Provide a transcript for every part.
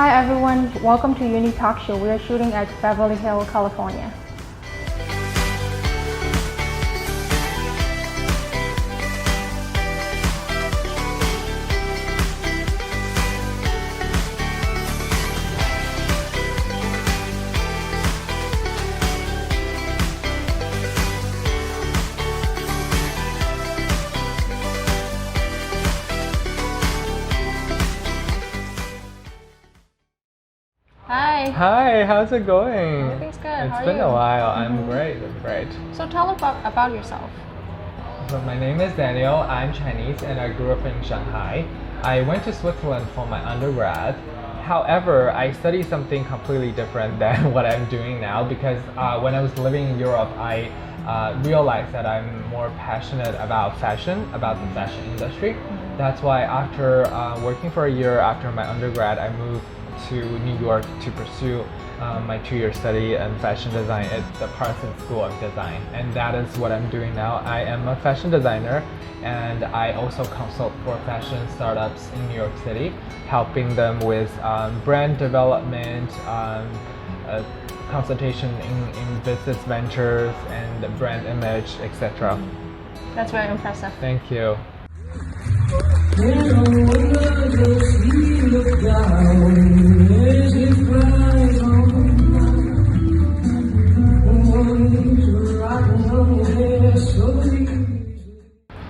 Hi everyone, welcome to Uni Talk Show. We are shooting at Beverly Hills, California. Hi. Hi, how's it going? Everything's good. It's How are been you? a while. I'm great. So tell about yourself. So my name is Daniel. I'm Chinese and I grew up in Shanghai. I went to Switzerland for my undergrad. However, I studied something completely different than what I'm doing now because when I was living in Europe, I realized that I'm more passionate about fashion, about the fashion industry. That's why after working for a year after my undergrad, I moved to New York to pursue my 2-year study in fashion design at the Parsons School of Design, and that is what I'm doing now. I am a fashion designer and I also consult for fashion startups in New York City, helping them with brand development, consultation in business ventures and brand image, etc. That's very impressive. Thank you.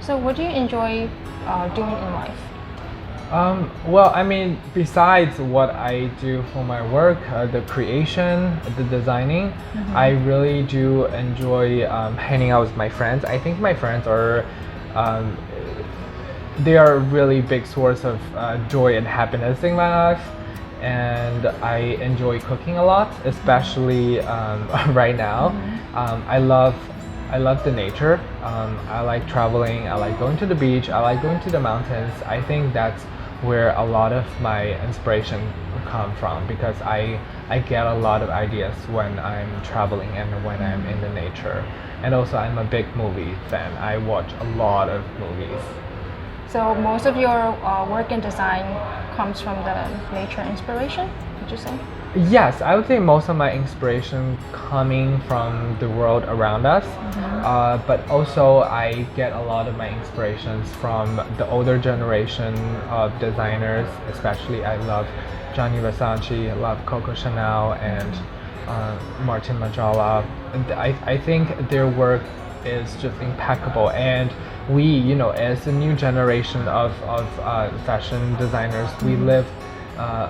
So what do you enjoy doing in life? Well, I mean, besides what I do for my work, the creation, the designing, I really do enjoy hanging out with my friends. I think my friends are, they are a really big source of joy and happiness in my life. And I enjoy cooking a lot, especially right now. I love the nature. I like traveling. I like going to the beach. I like going to the mountains. I think that's where a lot of my inspiration come from because I get a lot of ideas when I'm traveling and when I'm in the nature. And also I'm a big movie fan. I watch a lot of movies. So most of your work in design comes from the nature inspiration, would you say? Yes, I would say most of my inspiration coming from the world around us, but also I get a lot of my inspirations from the older generation of designers. Especially, I love Gianni Versace, I love Coco Chanel, and Martin Margiela. And I think their work is just impeccable, and we, as a new generation of fashion designers, we live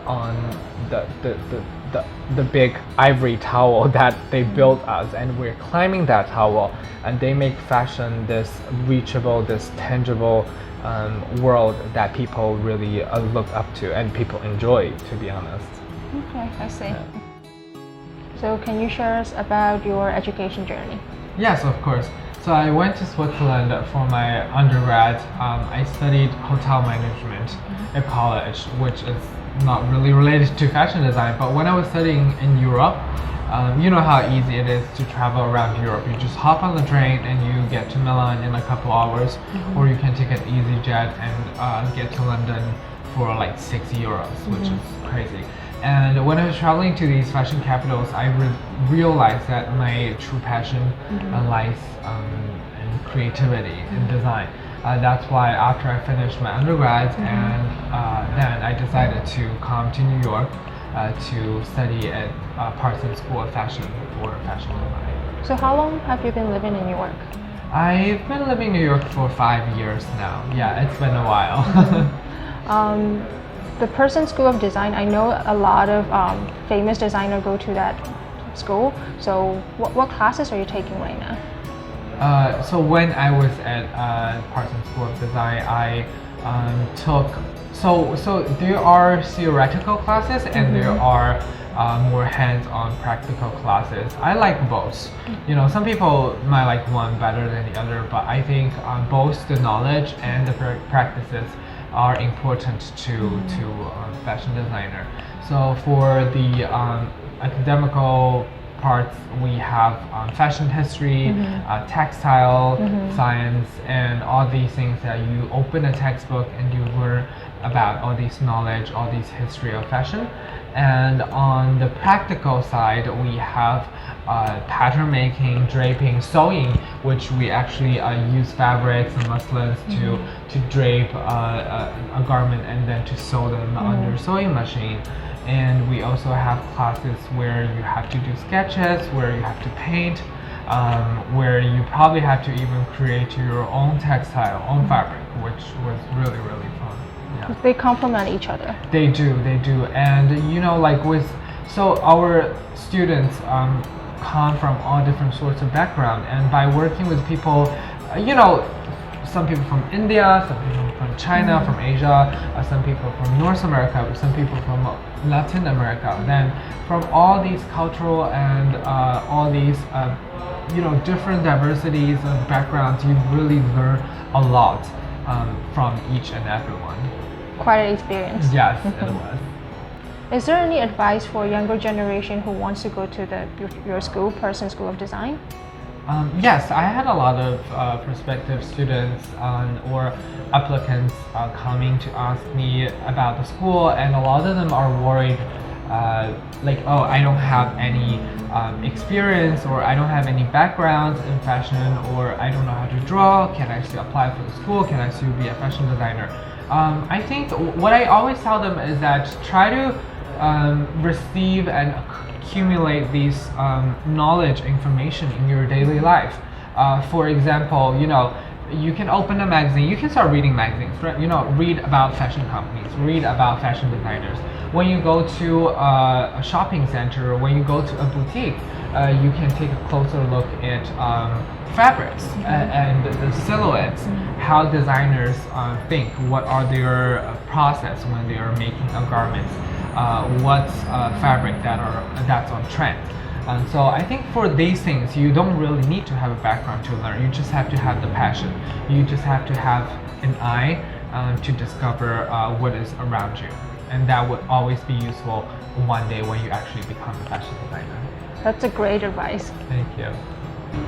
on the big ivory tower that they built us, and we're climbing that tower, and they make fashion this reachable, this tangible world that people really look up to and people enjoy, to be honest. Okay, I see. Yeah. So can you share us about your education journey? Yes, of course. So I went to Switzerland for my undergrad. I studied hotel management at college, which is not really related to fashion design. But when I was studying in Europe, you know how easy it is to travel around Europe. You just hop on the train and you get to Milan in a couple hours, or you can take an EasyJet and get to London for like €6, which is crazy. And when I was traveling to these fashion capitals, I realized that my true passion lies in creativity, in design. That's why after I finished my undergrad, and then I decided to come to New York to study at Parsons School of Fashion for fashion design. So how long have you been living in New York? I've been living in New York for 5 years now. Yeah, it's been a while. The Parsons School of Design, I know a lot of famous designers go to that school. So what classes are you taking right now? So when I was at Parsons School of Design, I took so there are theoretical classes and there are more hands-on practical classes. I like both. Some people might like one better than the other, but I think both the knowledge and the practices are important to fashion designer. So for the academical parts we have fashion history, textile science, and all these things that you open a textbook and you learn about all these knowledge, all these history of fashion. And on the practical side, we have pattern making, draping, sewing, which we actually use fabrics and muslins to drape a garment and then to sew them under sewing machine. And we also have classes where you have to do sketches, where you have to paint, where you probably have to even create your own textile, own fabric, which was really, really fun. Yeah. They complement each other. They do. And you know, like so our students come from all different sorts of background, and by working with people, you know, some people from India, some people from China, from Asia, some people from North America, some people from Latin America. Then from all these cultural and all these you know, different diversities of backgrounds, you really learn a lot from each and everyone. Quite an experience. Yes, it was. Is there any advice for a younger generation who wants to go to your school, Person School of Design? Yes, I had a lot of prospective students or applicants coming to ask me about the school, and a lot of them are worried, like, oh, I don't have any experience, or I don't have any background in fashion, or I don't know how to draw. Can I still apply for the school? Can I still be a fashion designer? I think what I always tell them is that try to receive and accumulate these knowledge, information in your daily life. For example, you know, you can open a magazine, you can start reading magazines, right? You know, read about fashion companies, read about fashion designers. When you go to a shopping center, when you go to a boutique, you can take a closer look at fabrics and the silhouettes, how designers think, what are their process when they are making a garment, what's fabric that's on trend. So I think for these things, you don't really need to have a background to learn. You just have to have the passion. You just have to have an eye to discover what is around you. And that would always be useful one day when you actually become a fashion designer. That's a great advice. Thank you.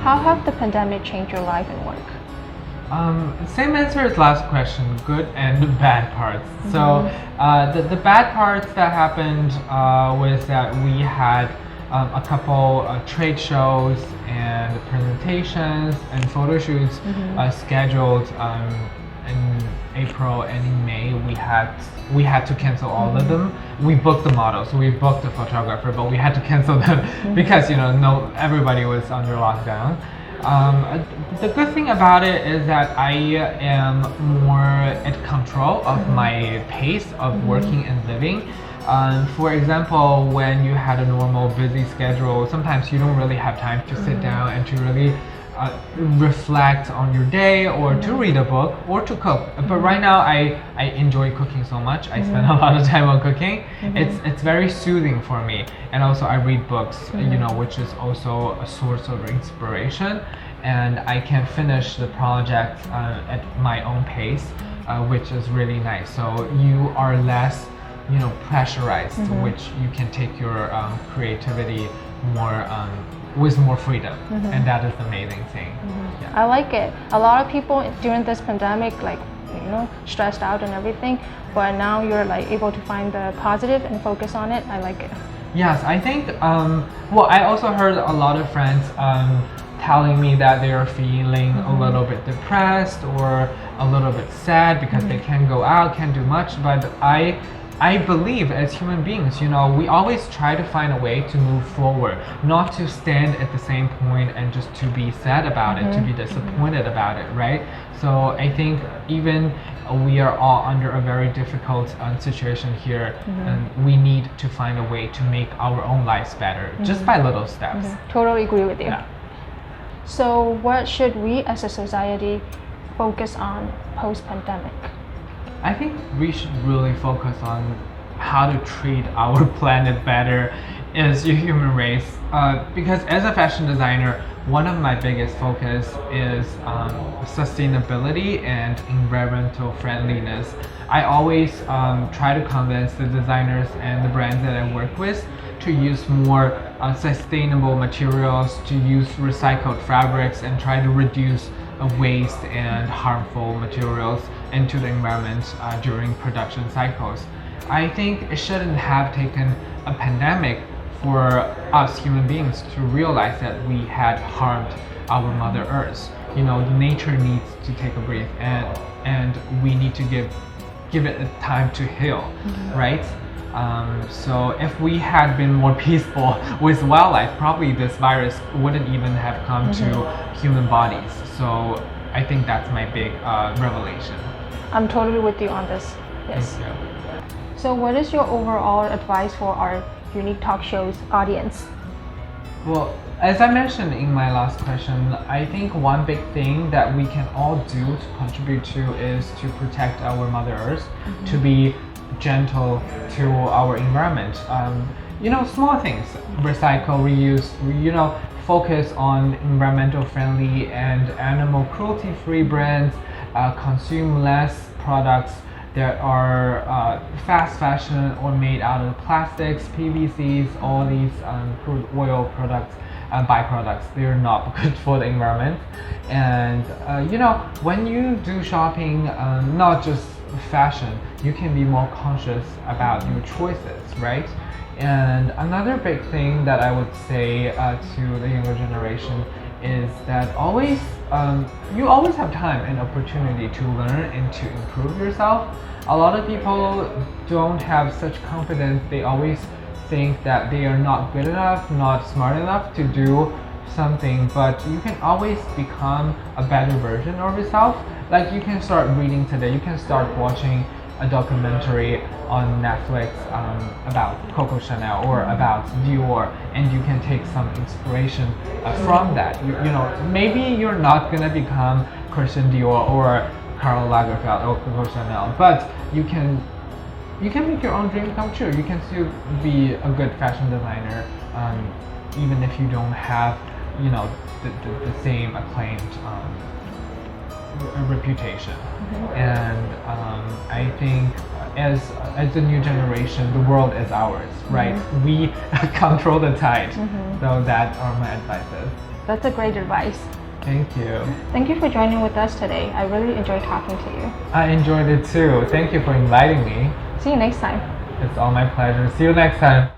How have the pandemic changed your life and work? Same answer as last question, good and bad parts. So the bad parts that happened was that we had a couple trade shows and presentations and photo shoots scheduled in April and in May. We had to cancel all of them. We booked the models, we booked the photographer, but we had to cancel them because, you know, everybody was under lockdown. The good thing about it is that I am more at control of my pace of working and living. For example, when you had a normal busy schedule, sometimes you don't really have time to sit down and to really reflect on your day, or to read a book, or to cook. But right now I enjoy cooking so much. I spend a lot of time on cooking. It's very soothing for me. And also I read books, you know, which is also a source of inspiration. And I can finish the project at my own pace, which is really nice. So you are less, you know, pressurized, which you can take your creativity more with more freedom, and that is the amazing thing. Yeah. I like it. A lot of people during this pandemic, like, you know, stressed out and everything, but now you're like able to find the positive and focus on it. I like it. Yes, I think, well, I also heard a lot of friends telling me that they are feeling a little bit depressed or a little bit sad because they can't go out, can't do much, but I believe as human beings, you know, we always try to find a way to move forward, not to stand at the same point and just to be sad about it, to be disappointed about it, right? So I think even we are all under a very difficult situation here, and we need to find a way to make our own lives better, just by little steps. Totally agree with you. Yeah. So what should we as a society focus on post-pandemic? I think we should really focus on how to treat our planet better as a human race. Because as a fashion designer, one of my biggest focus is sustainability and environmental friendliness. I always try to convince the designers and the brands that I work with to use more sustainable materials, to use recycled fabrics, and try to reduce waste and harmful materials into the environment during production cycles. I think it shouldn't have taken a pandemic for us human beings to realize that we had harmed our Mother Earth. You know, nature needs to take a breath, and we need to give it a time to heal, right? So if we had been more peaceful with wildlife, probably this virus wouldn't even have come to human bodies. So I think that's my big revelation. I'm totally with you on this. Yes. Thank you. So what is your overall advice for our Unique Talk Show's audience? Well, as I mentioned in my last question, I think one big thing that we can all do to contribute to is to protect our Mother Earth, to be gentle to our environment. You know, small things, recycle, reuse, focus on environmental friendly and animal cruelty free brands, consume less products that are fast fashion or made out of plastics, PVCs, all these crude oil products, byproducts. They're not good for the environment. And when you do shopping, not just fashion, you can be more conscious about your choices, right? And another big thing that I would say to the younger generation is that you always have time and opportunity to learn and to improve yourself. A lot of people don't have such confidence. They always think that they are not good enough, not smart enough to do something, but you can always become a better version of yourself. Like, you can start reading today, you can start watching a documentary on Netflix about Coco Chanel or about Dior, and you can take some inspiration from that. You know, maybe you're not gonna become Christian Dior or Karl Lagerfeld or Coco Chanel, but you can make your own dream come true. You can still be a good fashion designer, even if you don't have, the same acclaimed reputation. And I think as the new generation, the world is ours, right? We control the tide. So that are my advices. That's a great advice. Thank you. Thank you for joining with us today. I really enjoyed talking to you. I enjoyed it too. Thank you for inviting me. See you next time. It's all my pleasure. See you next time.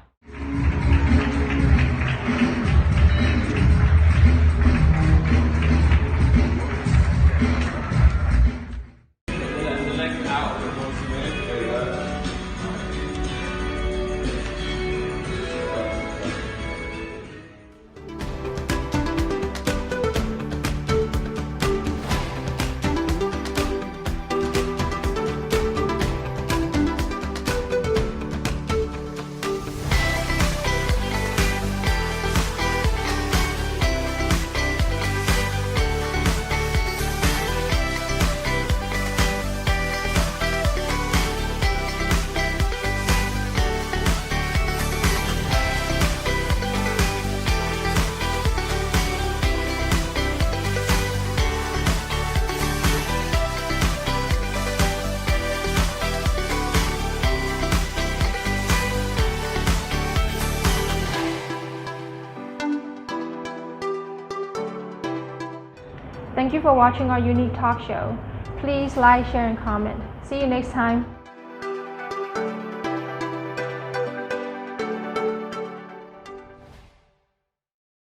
Thank you for watching our Unique Talk Show. Please like, share, and comment. See you next time.